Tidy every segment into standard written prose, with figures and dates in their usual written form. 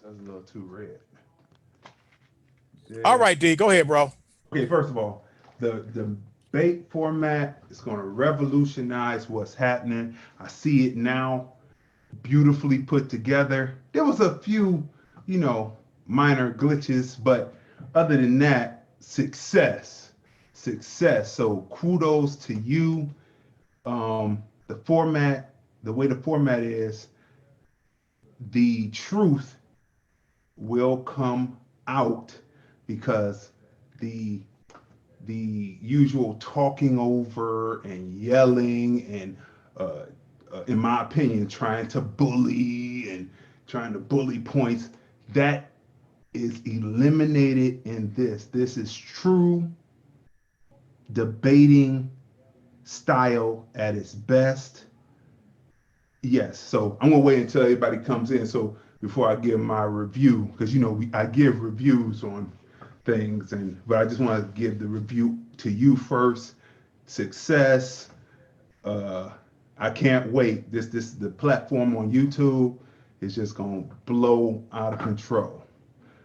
That's a little too red. All There. right, D, go ahead, bro. Okay, first of all, the debate format is going to revolutionize what's happening. I see it now, beautifully put together. There was a few, you know, minor glitches, but other than that, success, success. So kudos to you. The format, the way the format is, the truth will come out because the the usual talking over and yelling and in my opinion trying to bully and trying to bully points, that is eliminated in this is true debating style at its best. Yes, so I'm gonna wait until everybody comes in. So before I give my review, because you know I give reviews on things, and but I just want to give the review to you first. Success. Uh, I can't wait. This the platform on YouTube is just gonna blow out of control.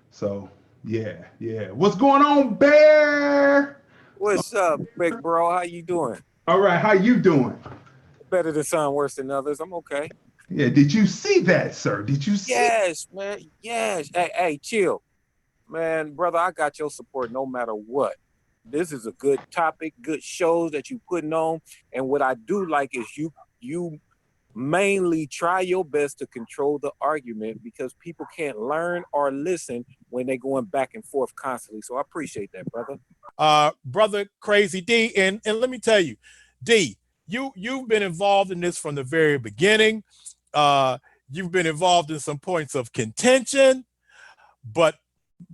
So yeah, yeah. What's going on, Bear? What's up, big bro? How you doing? All right, how you doing? Better than some, worse than others. I'm okay. Yeah, did you see that, sir? Did you see? Yes, man. Yes. Hey, chill, man, brother. I got your support no matter what. This is a good topic, good shows that you putting on, and what I do like is you mainly try your best to control the argument because people can't learn or listen when they're going back and forth constantly. So I appreciate that, brother. Brother Crazy D, and let me tell you, D, you've been involved in this from the very beginning. Uh, you've been involved in some points of contention, but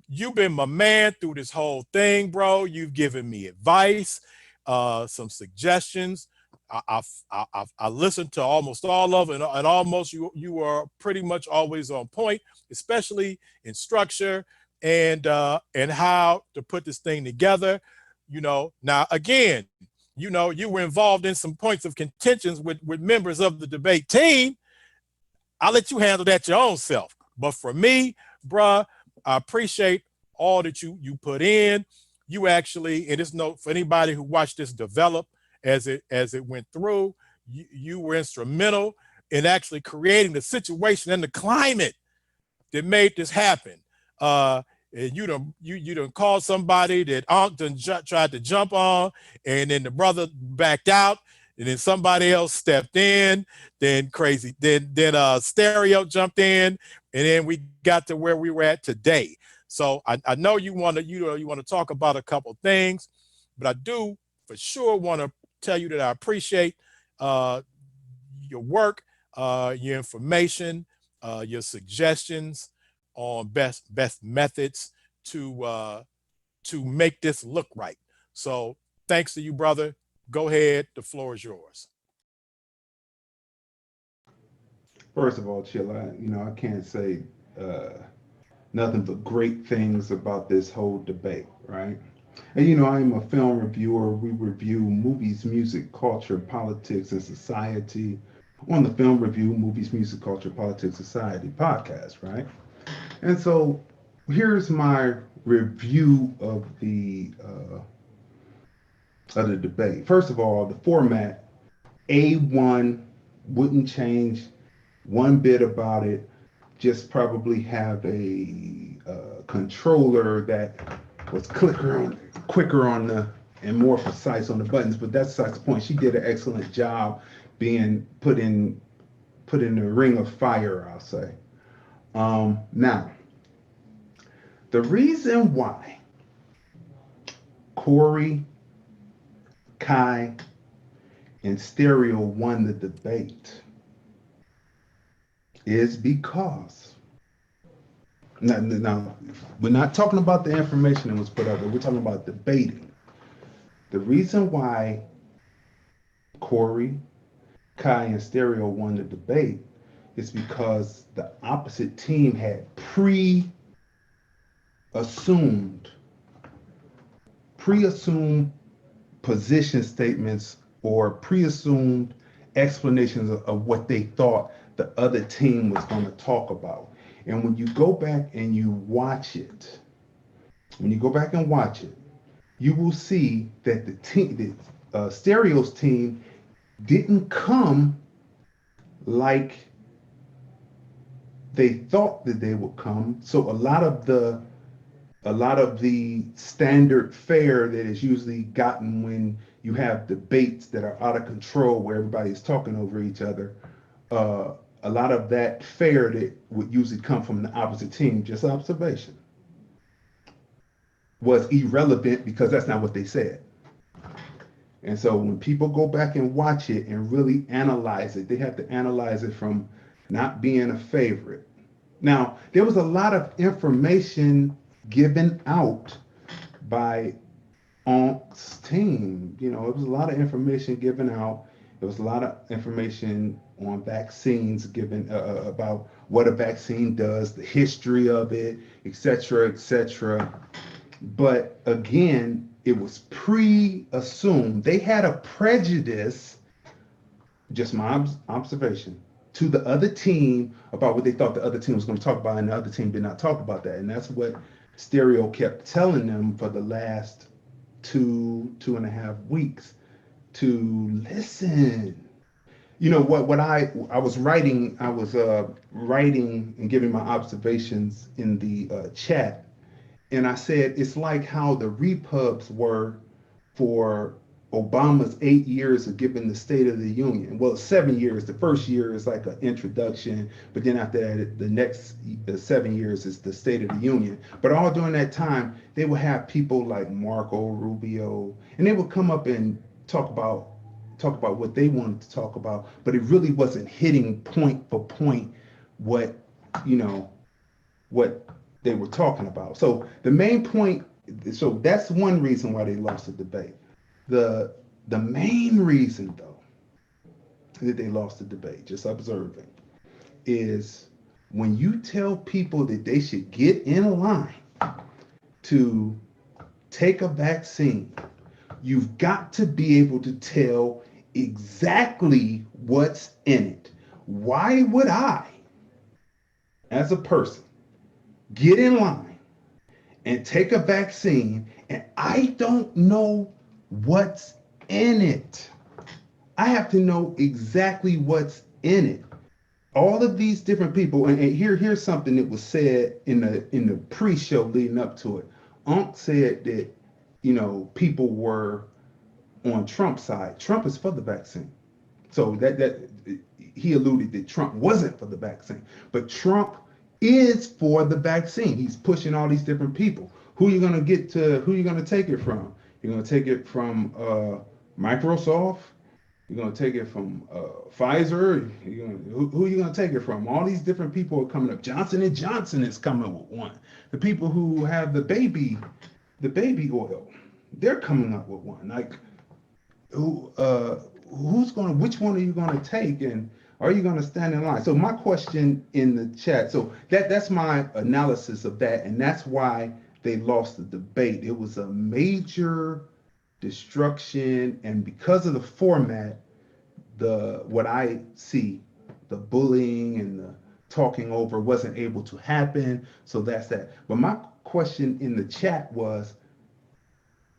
you've been my man through this whole thing, bro. You've given me advice, some suggestions. I listened to almost all of it, and almost you are pretty much always on point, especially in structure and how to put this thing together. You know, now again, you know, you were involved in some points of contentions with members of the debate team. I'll let you handle that your own self. But for me, bruh, I appreciate all that you put in. You actually, and it's no for anybody who watched this develop as it went through, you were instrumental in actually creating the situation and the climate that made this happen. And you done called somebody that Ankh done tried to jump on, and then the brother backed out, and then somebody else stepped in, then crazy, then Stereo jumped in, and then we got to where we were at today. So I know you want to you want to talk about a couple things, but I do for sure want to tell you that I appreciate uh, your work, your information, your suggestions on best methods to make this look right. So thanks to you, brother. Go ahead. The floor is yours. First of all, chill. I can't say uh, nothing but great things about this whole debate, right? And I'm a film reviewer. We review movies, music, culture, politics, and society on the Film Review Movies, Music, Culture, Politics, Society podcast, right? And so here's my review of the debate. First of all, the format A1, wouldn't change one bit about it. Just probably have a controller that was quicker on the and more precise on the buttons. But that's besides the point. She did an excellent job being put in the ring of fire, I'll say. Now, the reason why Corey, Kai, and Stereo won the debate is because now we're not talking about the information that was put out there. We're talking about debating. The reason why Corey, Kai, and Stereo won the debate is because the opposite team had assumed pre-assumed position statements or pre-assumed explanations of what they thought the other team was going to talk about. And when you go back and you watch it, you will see that the team, the Stereo's team, didn't come like they thought that they would come. So a lot of the standard fare that is usually gotten when you have debates that are out of control where everybody's talking over each other, a lot of that fare that would usually come from the opposite team, just observation, was irrelevant because that's not what they said. And so when people go back and watch it and really analyze it, they have to analyze it from not being a favorite. Now, there was a lot of information given out by Onk's team. You know, it was a lot of information given out. There was a lot of information on vaccines given about what a vaccine does, the history of it, et cetera, et cetera. But again, it was pre-assumed. They had a prejudice, just my observation, to the other team about what they thought the other team was going to talk about, and the other team did not talk about that. And that's what Stereo kept telling them for the last 2.5 weeks, to listen. You know what I was writing, writing and giving my observations in the chat. And I said, it's like how the repubs were for Obama's 8 years of giving the State of the Union. Well, 7 years. The first year is like an introduction, but then after that, the next 7 years is the State of the Union. But all during that time, they would have people like Marco Rubio, and they would come up and talk about what they wanted to talk about, but it really wasn't hitting point for point what they were talking about. So the main point, so that's one reason why they lost the debate. The main reason, though, that they lost the debate, just observing, is when you tell people that they should get in line to take a vaccine, you've got to be able to tell exactly what's in it. Why would I, as a person, get in line and take a vaccine and I don't know what's in it? I have to know exactly what's in it. All of these different people, and here's something that was said in the pre-show leading up to it. Unc said that, people were on Trump's side. Trump is for the vaccine. So that he alluded that Trump wasn't for the vaccine, but Trump is for the vaccine. He's pushing all these different people. Who are you going to take it from? You're going to take it from Microsoft. You're going to take it from Pfizer. Who are you going to take it from? All these different people are coming up. Johnson & Johnson is coming with one. The people who have the baby oil, they're coming up with one. Like, which one are you going to take, and are you going to stand in line? So my question in the chat, so that's my analysis of that, and that's why they lost the debate. It was a major destruction, and because of the format, what I see, the bullying and the talking over wasn't able to happen. So that's that. But my question in the chat was,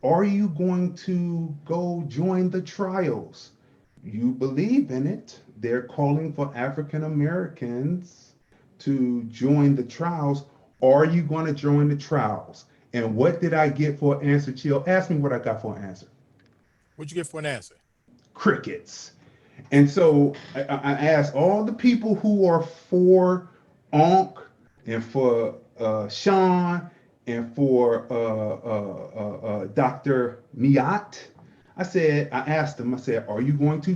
are you going to go join the trials? You believe in it. They're calling for African Americans to join the trials. Are you going to join the trials? And what did I get for an answer, Chill? Ask me what I got for an answer. What'd you get for an answer? Crickets. And so I asked all the people who are for Ankh and for Sean and for Dr. Miat. I asked them, are you going to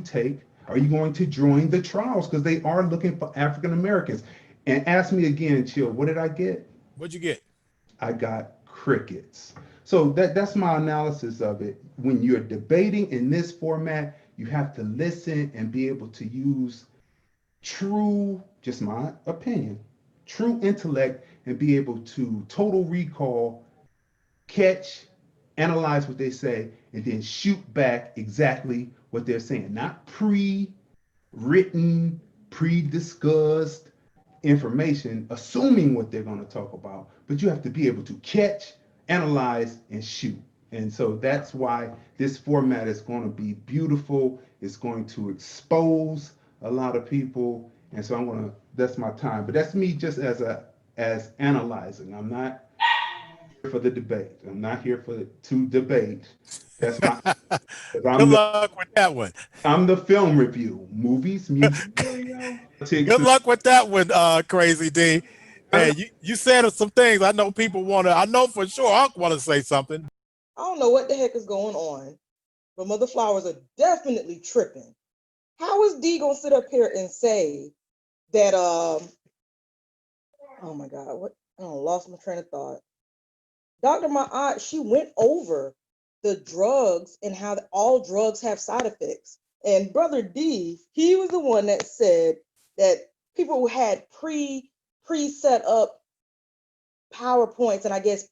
join the trials? Because they are looking for African Americans. And ask me again, Chill, what did I get? What'd you get? I got crickets. So that's my analysis of it. When you're debating in this format, you have to listen and be able to use true, just my opinion, true intellect, and be able to total recall, catch, analyze what they say, and then shoot back exactly what they're saying. Not pre-written, pre-discussed, information, assuming what they're going to talk about, but you have to be able to catch, analyze, and shoot. And so that's why this format is going to be beautiful. It's going to expose a lot of people. And so that's my time. But that's me just as analyzing. I'm not here for the debate. I'm not here to debate. That's my, 'cause Good luck with that one. I'm the film review, movies, music, video, Good luck with that one, Crazy D. Man, you said some things. I know people want to. I know for sure I want to say something. I don't know what the heck is going on, but Mother Flowers are definitely tripping. How is D gonna sit up here and say that? Oh my God, what? I lost my train of thought. Dr. Ma'at, she went over the drugs and how all drugs have side effects. And Brother D, he was the one that said that people who had pre-set up PowerPoints and I guess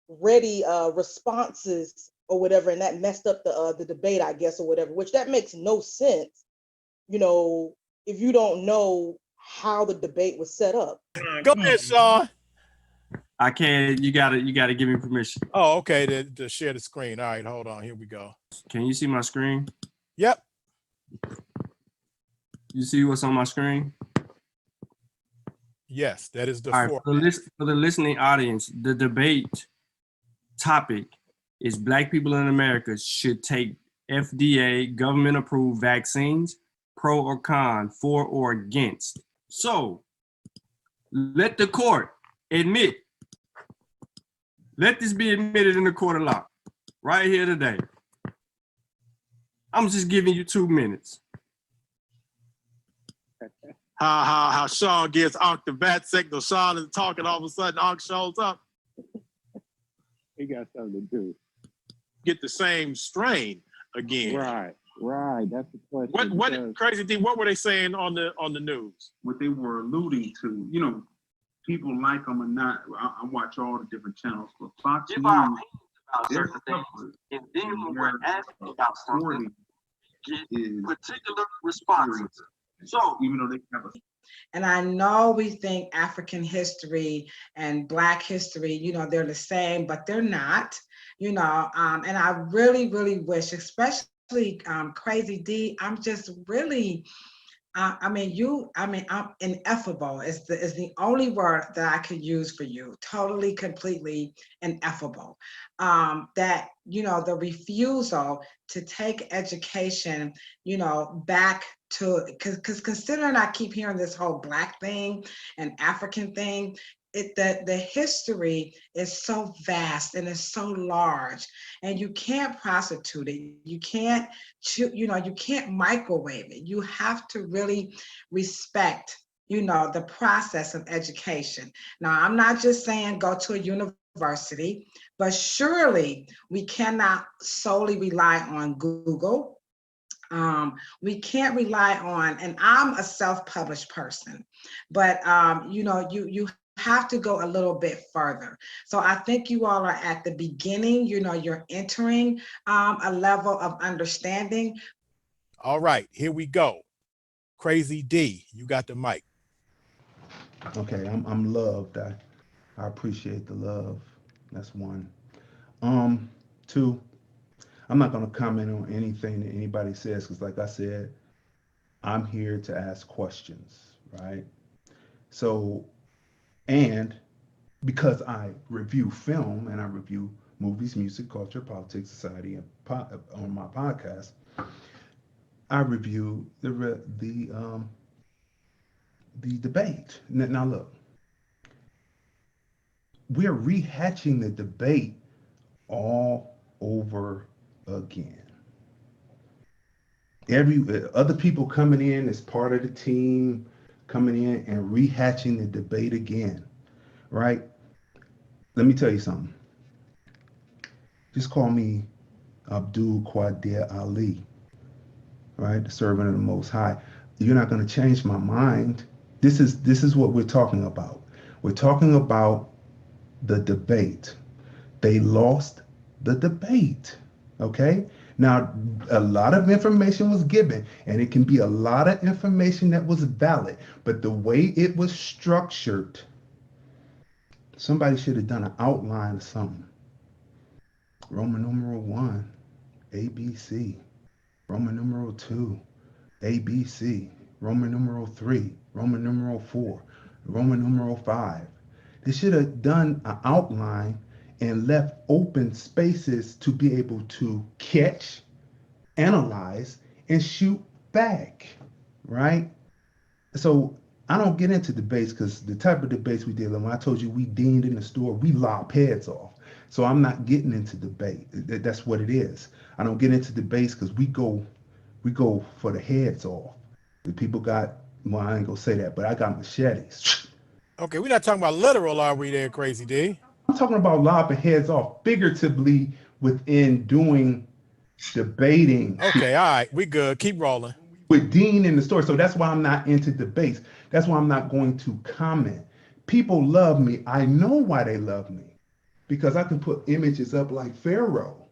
ready responses or whatever, and that messed up the debate, I guess, or whatever, which that makes no sense, you know, if you don't know how the debate was set up. Go ahead, Sean. I can't. You gotta give me permission. Oh, okay. To share the screen. All right, hold on. Here we go. Can you see my screen? Yep. You see what's on my screen? Yes, that is the All right, for the listening audience, the debate topic is Black people in America should take FDA government-approved vaccines, pro or con, for or against. So let the court admit, let this be admitted in the court of law right here today. I'm just giving you 2 minutes. How Sean gets Ankh the bat signal. Sean is talking, all of a sudden Ankh shows up. He got something to do. Get the same strain again. Right. That's the question. What Crazy D? What were they saying on the news? What they were alluding to, you know, people like them or not. I watch all the different channels, but Fox Give our News, opinions about certain things, and then when we're asking about something, get particular responses. So even though they have a And I know we think African history and Black history, you know, they're the same, but they're not, you know, and I really, really wish, especially Crazy D, I'm just really, I'm ineffable is the only word that I could use for you. Totally, completely ineffable. That, you know, the refusal to take education, you know, back to, because considering I keep hearing this whole Black thing and African thing, the history is so vast and it's so large, and you can't prostitute it. You can't, you know, you can't microwave it. You have to really respect, you know, the process of education. Now, I'm not just saying go to a university, but surely we cannot solely rely on Google. We can't rely on, and I'm a self-published person, but you know, you have to go a little bit further. So I think you all are at the beginning, you know, you're entering a level of understanding. All right, here we go. Crazy D, you got the mic. okay. I'm loved. I appreciate the love. That's one. Two. I'm not going to comment on anything that anybody says because, like I said, I'm here to ask questions, right? So, and because I review film and I review movies, music, culture, politics, society, and on my podcast, I review the debate. Now, look, we're rehatching the debate all over again. Other people coming in as part of the team, coming in and rehatching the debate again, right? Let me tell you something. Just call me Abdul Qadir Ali, right? The servant of the Most High. You're not going to change my mind. This is what we're talking about. We're talking about the debate. They lost the debate, okay? Now, a lot of information was given, and it can be a lot of information that was valid, but the way it was structured, somebody should have done an outline of something. Roman numeral 1, ABC. Roman numeral 2, ABC. Roman numeral 3, Roman numeral 4, Roman numeral 5. They should have done an outline and left open spaces to be able to catch, analyze, and shoot back, right? So I don't get into debates because the type of debates we did, when I told you we deemed in the store, we lop heads off. So I'm not getting into debate. That's what it is. I don't get into debates because we go for the heads off. The people got, well, I ain't gonna say that, but I got machetes. Okay, we're not talking about literal, are we there, Crazy D? I'm talking about lopping heads off figuratively within doing debating. Okay, all right, we good. Keep rolling. With Dean in the story. So that's why I'm not into debates. That's why I'm not going to comment. People love me. I know why they love me. Because I can put images up like Pharaoh.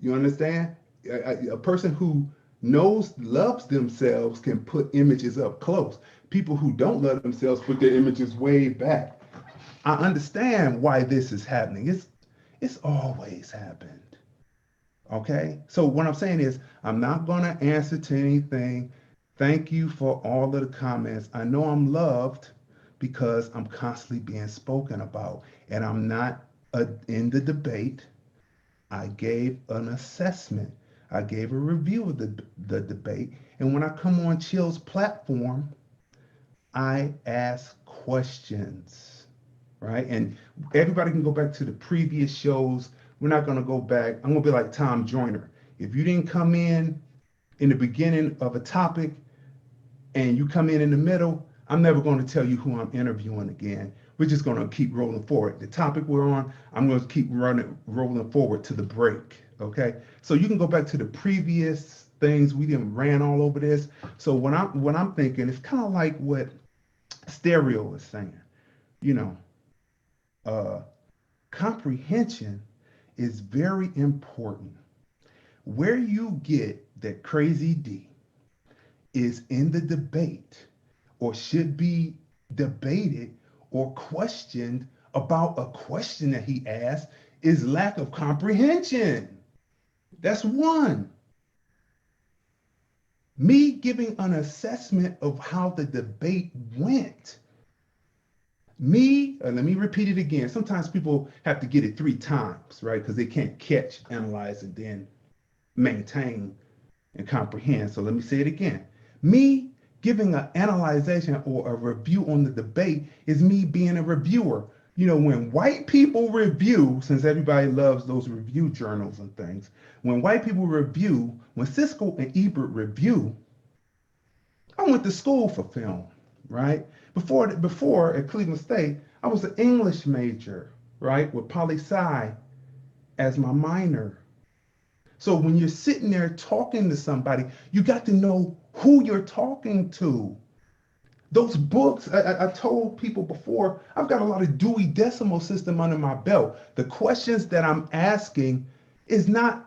You understand? A person who loves themselves can put images up close. People who don't love themselves put their images way back. I understand why this is happening. It's always happened. Okay? So what I'm saying is I'm not going to answer to anything. Thank you for all of the comments. I know I'm loved because I'm constantly being spoken about, and I'm not in the debate. I gave an assessment. I gave a review of the debate. And when I come on Chill's platform, I ask questions, right? And everybody can go back to the previous shows. We're not going to go back. I'm going to be like Tom Joyner. If you didn't come in the beginning of a topic and you come in the middle, I'm never going to tell you who I'm interviewing again. We're just going to keep rolling forward. The topic we're on, I'm going to keep rolling forward to the break. Okay. So you can go back to the previous things. We didn't ran all over this. So what I'm thinking, it's kind of like what Stereo is saying, comprehension is very important. Where you get that Crazy D is in the debate or should be debated or questioned about a question that he asked is lack of comprehension. That's one. Me giving an assessment of how the debate went. Let me repeat it again. Sometimes people have to get it 3 times, right? Because they can't catch, analyze, and then maintain and comprehend. So let me say it again. Me giving an analyzation or a review on the debate is me being a reviewer. When white people review, since everybody loves those review journals and things, when white people review, when Cisco and Ebert review, I went to school for film, right? Before at Cleveland State, I was an English major, right? With poli-sci as my minor. So when you're sitting there talking to somebody, you got to know who you're talking to. Those books, I told people before, I've got a lot of Dewey Decimal System under my belt. The questions that I'm asking is not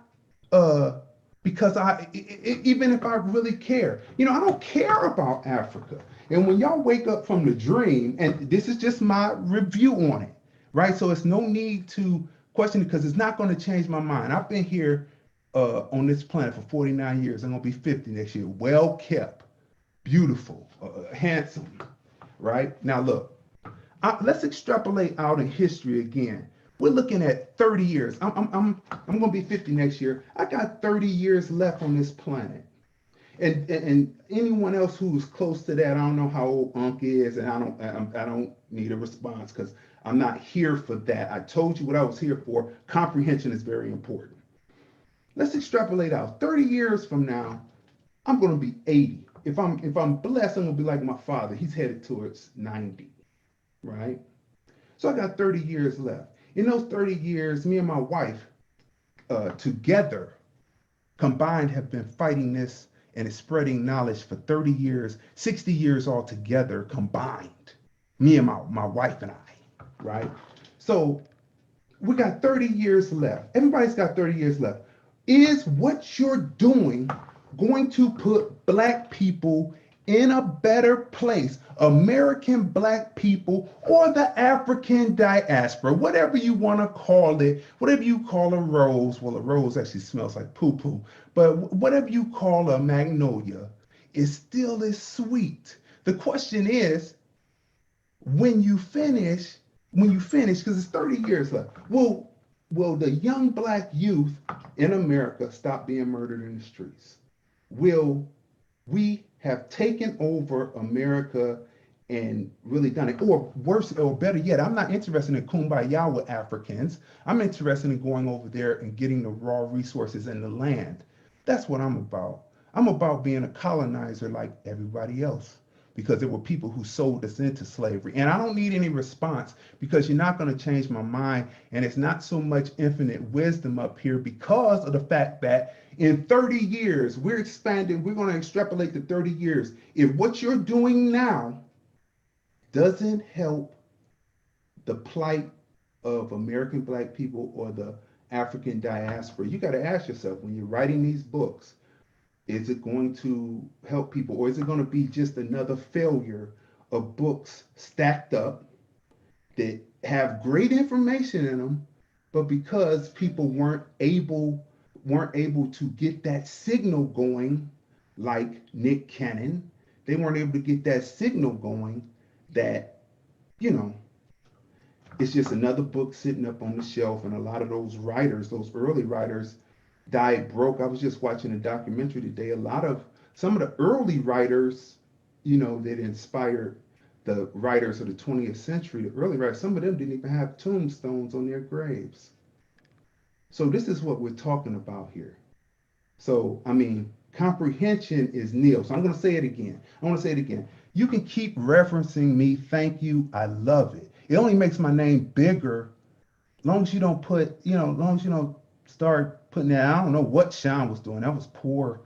because even if I really care, I don't care about Africa. And when y'all wake up from the dream, and this is just my review on it, right? So it's no need to question it because it's not going to change my mind. I've been here on this planet for 49 years. I'm going to be 50 next year. Well kept, beautiful, handsome, right? Now look, let's extrapolate out in history again. We're looking at 30 years. I'm going to be 50 next year. I got 30 years left on this planet. And anyone else who's close to that, I don't know how old Unc is, and I don't need a response because I'm not here for that. I told you what I was here for. Comprehension is very important. Let's extrapolate out. 30 years from now, I'm going to be 80. If I'm blessed, I'm going to be like my father. He's headed towards 90, right? So I got 30 years left. In those 30 years, me and my wife together, combined, have been fighting this and spreading knowledge for 30 years, 60 years altogether combined. Me and my wife and I, right? So we got 30 years left. Everybody's got 30 years left. Is what you're doing going to put Black people in a better place? American Black people or the African diaspora, whatever you want to call it, whatever you call a rose. Well, a rose actually smells like poo-poo, but whatever you call a magnolia, it still is sweet. The question is, when you finish, because it's 30 years left, will the young Black youth in America stop being murdered in the streets? Will we have taken over America and really done it? Or worse, or better yet, I'm not interested in kumbaya with Africans. I'm interested in going over there and getting the raw resources and the land. That's what I'm about. I'm about being a colonizer like everybody else, because there were people who sold us into slavery. And I don't need any response, because you're not going to change my mind. And it's not so much infinite wisdom up here, because of the fact that in 30 years, we're expanding, we're going to extrapolate to 30 years. If what you're doing now doesn't help the plight of American Black people or the African diaspora, you got to ask yourself, when you're writing these books, is it going to help people, or is it going to be just another failure of books stacked up that have great information in them, but because people weren't able to get that signal going, like Nick Cannon, they weren't able to get that signal going, that, it's just another book sitting up on the shelf. And a lot of those writers, those early writers, died broke. I was just watching a documentary today. Some of the early writers, that inspired the writers of the 20th century, the early writers, some of them didn't even have tombstones on their graves. So this is what we're talking about here. So, comprehension is nil. So I'm going to say it again. You can keep referencing me. Thank you. I love it. It only makes my name bigger, as long as you don't put, as long as you don't start putting that. I don't know what Sean was doing. That was poor.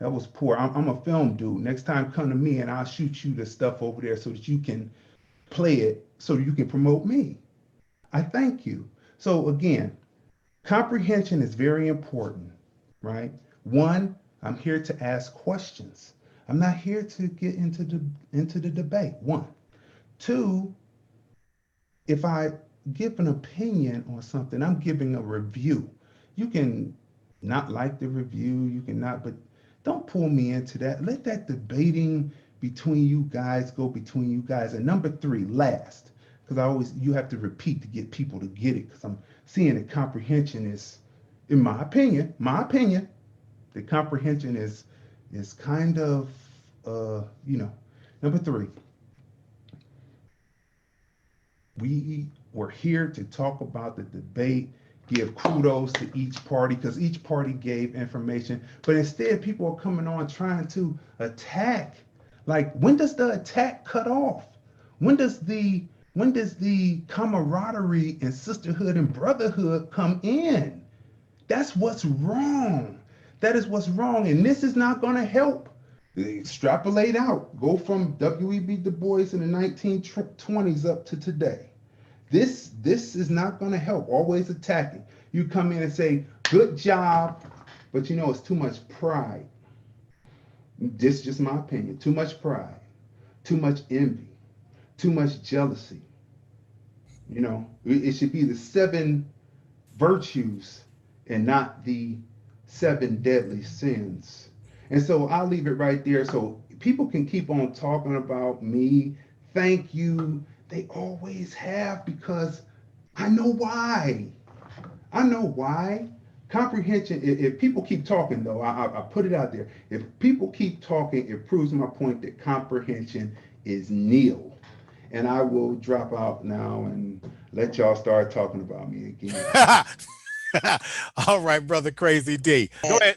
I'm a film dude. Next time, come to me and I'll shoot you the stuff over there so that you can play it, so you can promote me. I thank you. So again, comprehension is very important, right? One, I'm here to ask questions. I'm not here to get into the debate. One. Two, if I give an opinion on something, I'm giving a review. You can not like the review, you can not, but don't pull me into that. Let that debating between you guys go between you guys. And number three, last, because you have to repeat to get people to get it, because I'm seeing that comprehension is, in my opinion, the comprehension is kind of, number three, we were here to talk about the debate, give kudos to each party, because each party gave information, but instead people are coming on trying to attack. Like, when does the attack cut off? When does the camaraderie and sisterhood and brotherhood come in? That's what's wrong. That is what's wrong, and this is not going to help. Extrapolate out, go from W.E.B. Du Bois in the 1920s up to today. This is not going to help. Always attacking. You come in and say, good job, but it's too much pride. This is just my opinion. Too much pride, too much envy, too much jealousy. It should be the 7 virtues and not the 7 deadly sins. And so I'll leave it right there so people can keep on talking about me. Thank you. They always have, because I know why. Comprehension, if people keep talking, though, I put it out there. If people keep talking, it proves my point that comprehension is nil. And I will drop out now and let y'all start talking about me again. All right, brother Crazy D. Go ahead,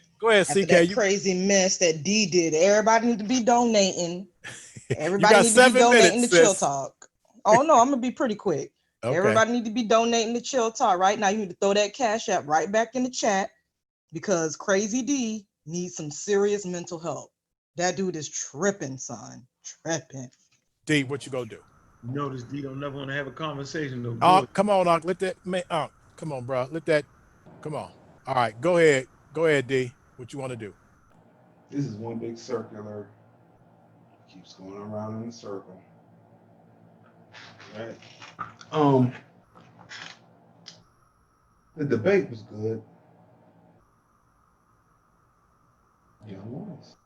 After CK. that crazy mess that D did, everybody need to be donating. Everybody got need to be 7 donating minutes, to Chill sis. Talk. Oh no, I'm gonna be pretty quick. Okay. Everybody need to be donating to Chill Talk right now. You need to throw that Cash App right back in the chat, because Crazy D needs some serious mental help. That dude is tripping, son. Tripping. D, what you gonna do? You notice D don't never want to have a conversation though. Oh, come on, Unc. Let that man. Come on, bro. Come on. All right, go ahead. Go ahead, D. What you want to do? This is one big circular. Keeps going around in a circle. Right. The debate was good. Y'all lost.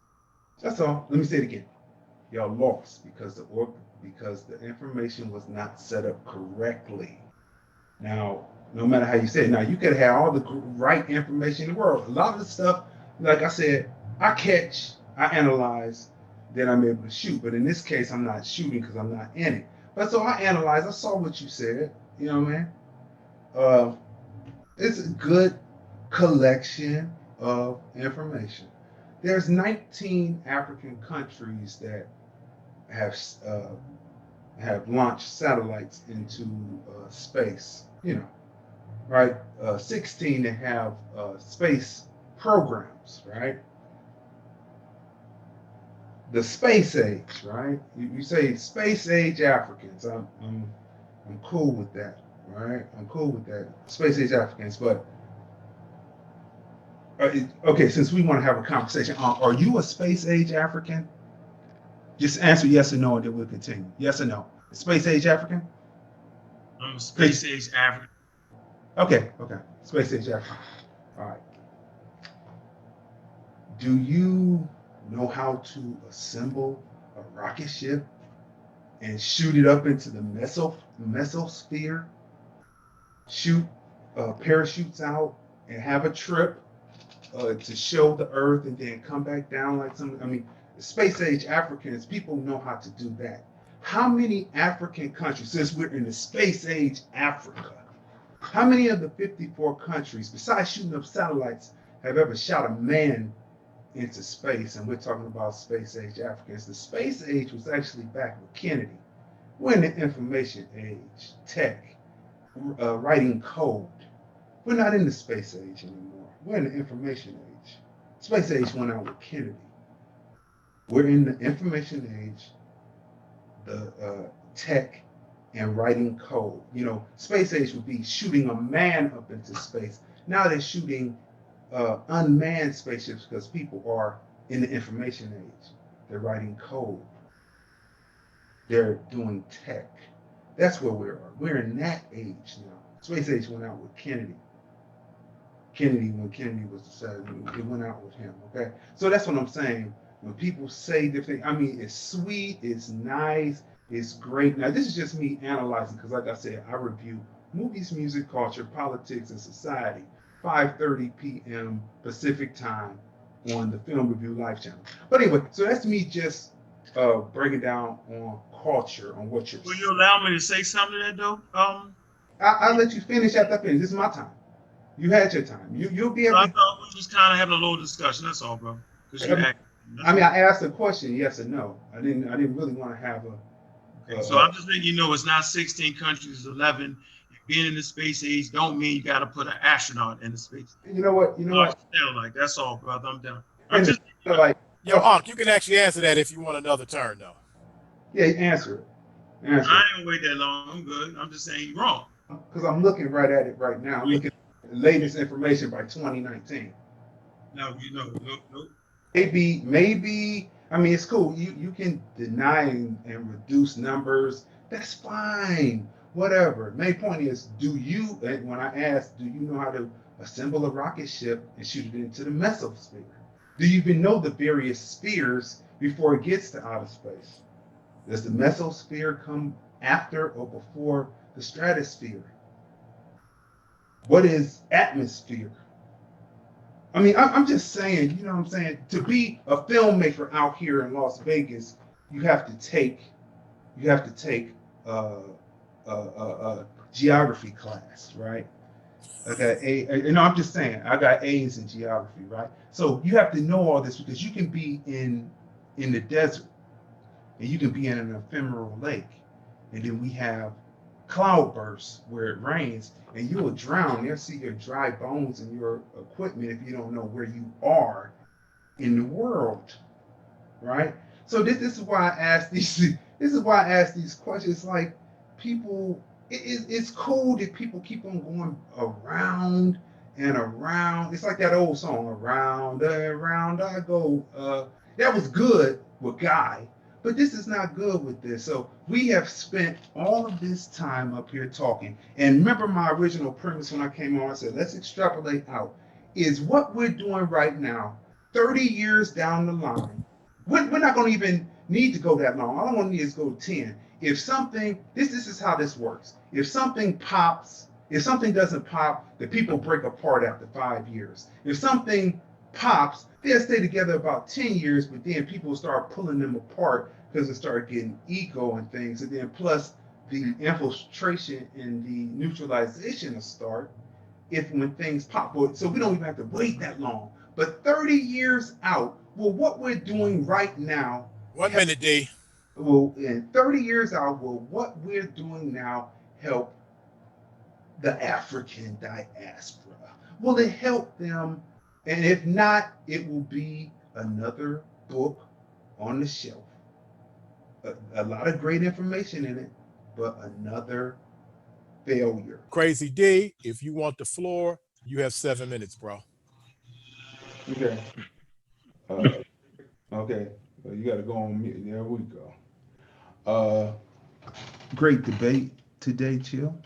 That's all. Let me say it again. Y'all lost because the information was not set up correctly. Now, no matter how you say it, now you could have all the right information in the world. A lot of the stuff, like I said, I catch, I analyze, then I'm able to shoot. But in this case, I'm not shooting because I'm not in it. But so I analyzed, I saw what you said, you know, man. It's a good collection of information. There's 19 African countries that have launched satellites into space, you know, right? 16 that have space programs, right? The space age, right? You say Space Age Africans. I'm cool with that, right? I'm cool with that. Space Age Africans, but okay, since we want to have a conversation, are you a Space Age African? Just answer yes or no, and then we'll continue. Yes or no? Space Age African? I'm a Space Age African. Okay. Space Age African. All right. Do you know how to assemble a rocket ship and shoot it up into the mesosphere? Shoot parachutes out and have a trip to show the Earth and then come back down like some. I mean, Space Age Africans, people know how to do that. How many African countries, since we're in the Space Age Africa, how many of the 54 countries, besides shooting up satellites, have ever shot a man into space? And we're talking about Space Age Africans. The Space Age was actually back with Kennedy. We're in the information age, tech, writing code. We're not in the Space Age anymore. We're in the information age. Space Age went out with Kennedy. We're in the information age, the tech and writing code. You know, Space Age would be shooting a man up into space. Now they're shooting unmanned spaceships because people are in the information age. They're writing code. They're doing tech. That's where we are. We're in that age now. Space Age went out with Kennedy. When Kennedy was decided, it went out with him. Okay, so that's what I'm saying. When people say different, I mean, it's sweet, it's nice, it's great. Now, this is just me analyzing because, like I said, I review movies, music, culture, politics, and society. 5:30 p.m. Pacific time on the Film Review Live channel. But anyway, so that's me just breaking down on culture, on what you're. Will you allow me to say something to that though? I'll let you finish after I finish. This is my time. You had your time. You'll be able. I thought we was kind of having a little discussion. That's all, bro. I mean, I asked a question, yes or no. I didn't really want to have a. So I'm just letting you know it's not 16 countries, it's 11. Being in the space age don't mean you got to put an astronaut in the space. You know what? Like that's all, brother. I'm done. I'm just like. Yo, Unc, you can actually answer that if you want another turn, though. Yeah, answer it. I ain't gonna wait that long. I'm good. I'm just saying you're wrong. Because I'm looking right at it right now. I'm looking at the latest information by 2019. No. Maybe. I mean, it's cool. You can deny and reduce numbers. That's fine. Whatever. Main point is, when I asked, do you know how to assemble a rocket ship and shoot it into the mesosphere? Do you even know the various spheres before it gets to outer space? Does the mesosphere come after or before the stratosphere? What is atmosphere? I mean, I'm just saying, you know what I'm saying? To be a filmmaker out here in Las Vegas, you have to take a geography class, right? Okay, I'm just saying, I got A's in geography, right? So you have to know all this because you can be in the desert and you can be in an ephemeral lake, and then we have cloudbursts where it rains and you will drown. You'll see your dry bones and your equipment if you don't know where you are in the world, right? So this is why I ask these. This is why I ask these questions. Like, people, it's cool that people keep on going around and around. It's like that old song, around and around I go. That was good with Guy, but this is not good with this. So we have spent all of this time up here talking. And remember my original premise when I came on, I said, let's extrapolate out. Is what we're doing right now, 30 years down the line, we're not going to even need to go that long. All I want to need is go 10. If something, this is how this works. If something pops, if something doesn't pop, the people break apart after 5 years. If something pops, they'll stay together about 10 years, but then people start pulling them apart because they start getting ego and things. And then plus the infiltration and the neutralization will start if when things pop. So we don't even have to wait that long. But 30 years out, well, what we're doing right now, 1 minute, D. well, in 30 years out, will what we're doing now help the African diaspora? Will it help them? And if not, it will be another book on the shelf. A lot of great information in it, but another failure. Crazy D, if you want the floor, you have 7 minutes, bro. Okay. Okay. You got to go on mute. There we go. Great debate today, Chill.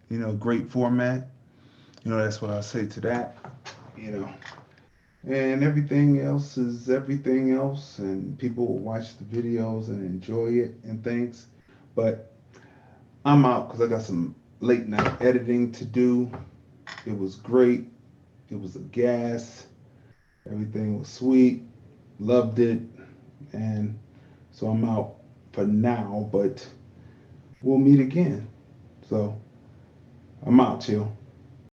You know, great format. You know, that's what I say to that. You know, and everything else is everything else, and people will watch the videos and enjoy it and things. But I'm out because I got some late night editing to do. It was great. It was a gas. Everything was sweet. Loved it. And so I'm out for now, but we'll meet again. So I'm out, Chill.